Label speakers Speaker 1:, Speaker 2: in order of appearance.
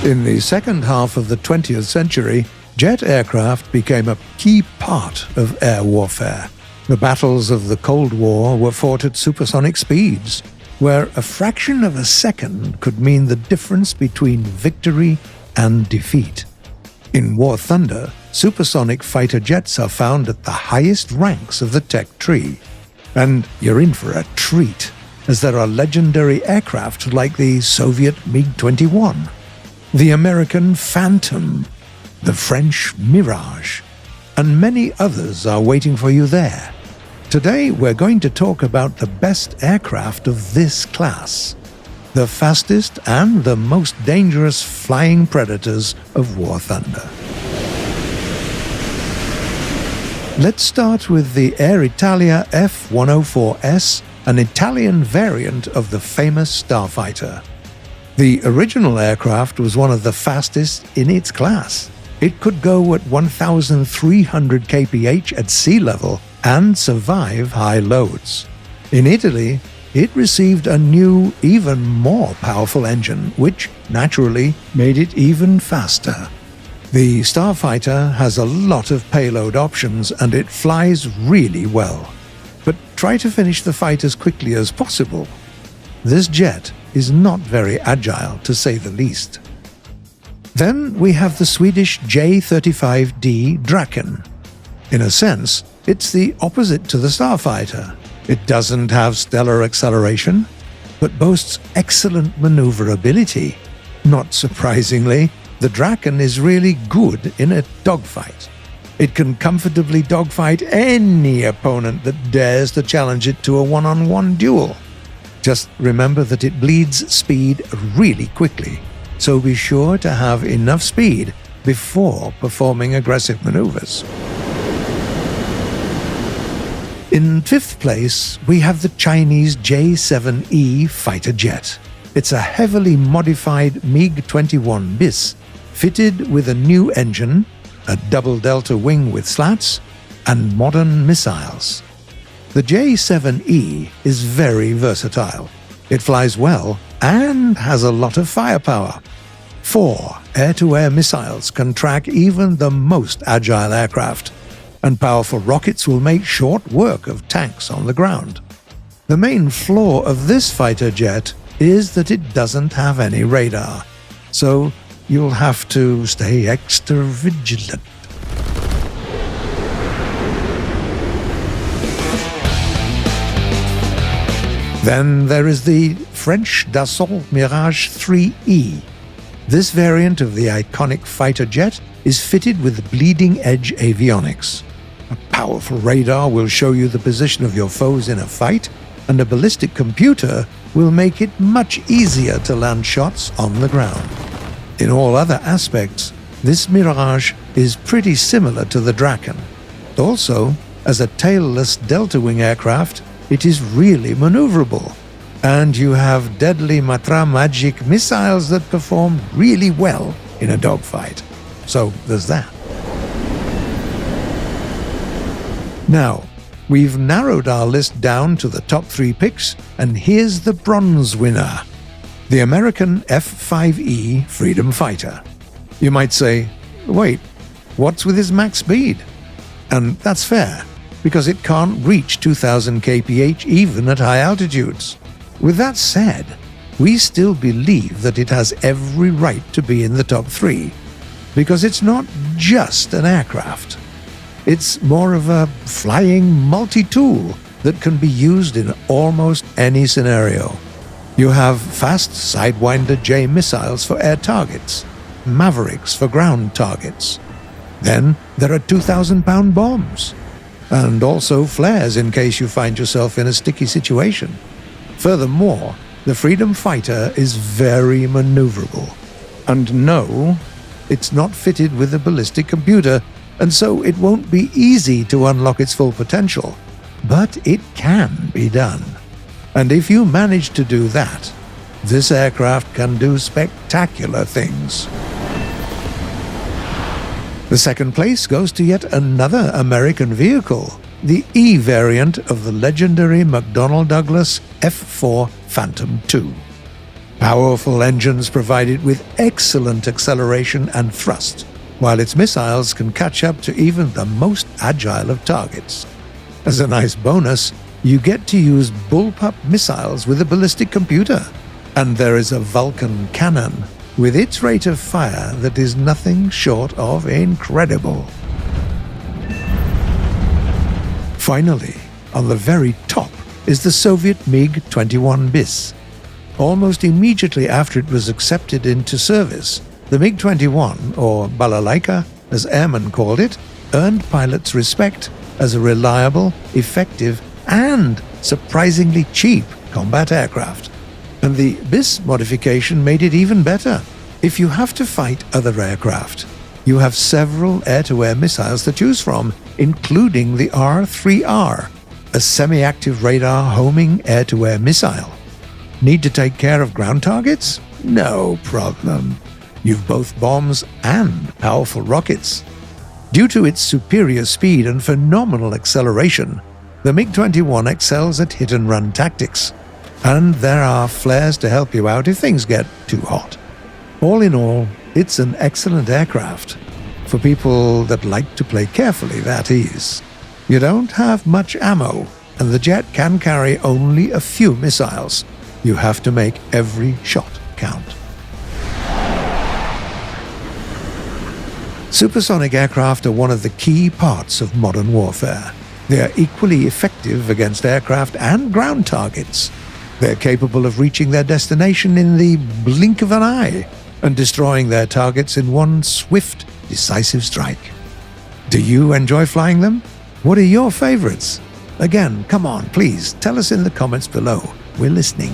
Speaker 1: In the second half of the 20th century, jet aircraft became a key part of air warfare. The battles of the Cold War were fought at supersonic speeds, where a fraction of a second could mean the difference between victory and defeat. In War Thunder, supersonic fighter jets are found at the highest ranks of the tech tree. And you're in for a treat, as there are legendary aircraft like the Soviet MiG-21, the American Phantom, the French Mirage, and many others are waiting for you there. Today we're going to talk about the best aircraft of this class, the fastest and the most dangerous flying predators of War Thunder. Let's start with the Air Italia F-104s, an Italian variant of the famous Starfighter. The original aircraft was one of the fastest in its class. It could go at 1,300 kph at sea level and survive high loads. In Italy, it received a new, even more powerful engine, which naturally made it even faster. The Starfighter has a lot of payload options and it flies really well. But try to finish the fight as quickly as possible. This jet is not very agile, to say the least. Then we have the Swedish J-35D Draken. In a sense, it's the opposite to the Starfighter. It doesn't have stellar acceleration, but boasts excellent maneuverability. Not surprisingly, the Draken is really good in a dogfight. It can comfortably dogfight any opponent that dares to challenge it to a one-on-one duel. Just remember that it bleeds speed really quickly, so be sure to have enough speed before performing aggressive maneuvers. In fifth place, we have the Chinese J7e Fighter Jet. It's a heavily modified MiG-21 bis, fitted with a new engine, a double delta wing with slats, and modern missiles. The J7e is very versatile. It flies well and has a lot of firepower. 4 air-to-air missiles can track even the most agile aircraft, and powerful rockets will make short work of tanks on the ground. The main flaw of this fighter jet is that it doesn't have any radar, so you'll have to stay extra vigilant. Then there is the French Dassault Mirage 3E. This variant of the iconic fighter jet is fitted with bleeding-edge avionics. A powerful radar will show you the position of your foes in a fight, and a ballistic computer will make it much easier to land shots on the ground. In all other aspects, this Mirage is pretty similar to the Draken. Also, as a tailless delta-wing aircraft, it is really maneuverable, and you have deadly Matra Magic missiles that perform really well in a dogfight. So there's that. Now, we've narrowed our list down to the top 3 picks, and here's the bronze winner, the American F-5E Freedom Fighter. You might say, wait, what's with his max speed? And that's fair, because it can't reach 2,000 kph even at high altitudes. With that said, we still believe that it has every right to be in the top 3, because it's not just an aircraft. It's more of a flying multi-tool that can be used in almost any scenario. You have fast Sidewinder J missiles for air targets, Mavericks for ground targets. Then there are 2,000-pound bombs, and also flares in case you find yourself in a sticky situation. Furthermore, the Freedom Fighter is very maneuverable. And no, it's not fitted with a ballistic computer, and so it won't be easy to unlock its full potential. But it can be done. And if you manage to do that, this aircraft can do spectacular things. The second place goes to yet another American vehicle, the E variant of the legendary McDonnell Douglas F-4 Phantom II. Powerful engines provide it with excellent acceleration and thrust, while its missiles can catch up to even the most agile of targets. As a nice bonus, you get to use bullpup missiles with a ballistic computer, and there is a Vulcan cannon with its rate of fire that is nothing short of incredible. Finally, on the very top is the Soviet MiG-21 bis. Almost immediately after it was accepted into service, the MiG-21, or balalaika as airmen called it, earned pilots' respect as a reliable, effective, and surprisingly cheap combat aircraft. And the bis modification made it even better. If you have to fight other aircraft, you have several air-to-air missiles to choose from, including the R-3R, a semi-active radar homing air-to-air missile. Need to take care of ground targets? No problem. You've both bombs and powerful rockets. Due to its superior speed and phenomenal acceleration, the MiG-21 excels at hit-and-run tactics, and there are flares to help you out if things get too hot. All in all, it's an excellent aircraft. For people that like to play carefully, that is. You don't have much ammo, and the jet can carry only a few missiles. You have to make every shot count. Supersonic aircraft are one of the key parts of modern warfare. They are equally effective against aircraft and ground targets. They're capable of reaching their destination in the blink of an eye and destroying their targets in one swift, decisive strike. Do you enjoy flying them? What are your favorites? Again, come on, please, tell us in the comments below. We're listening.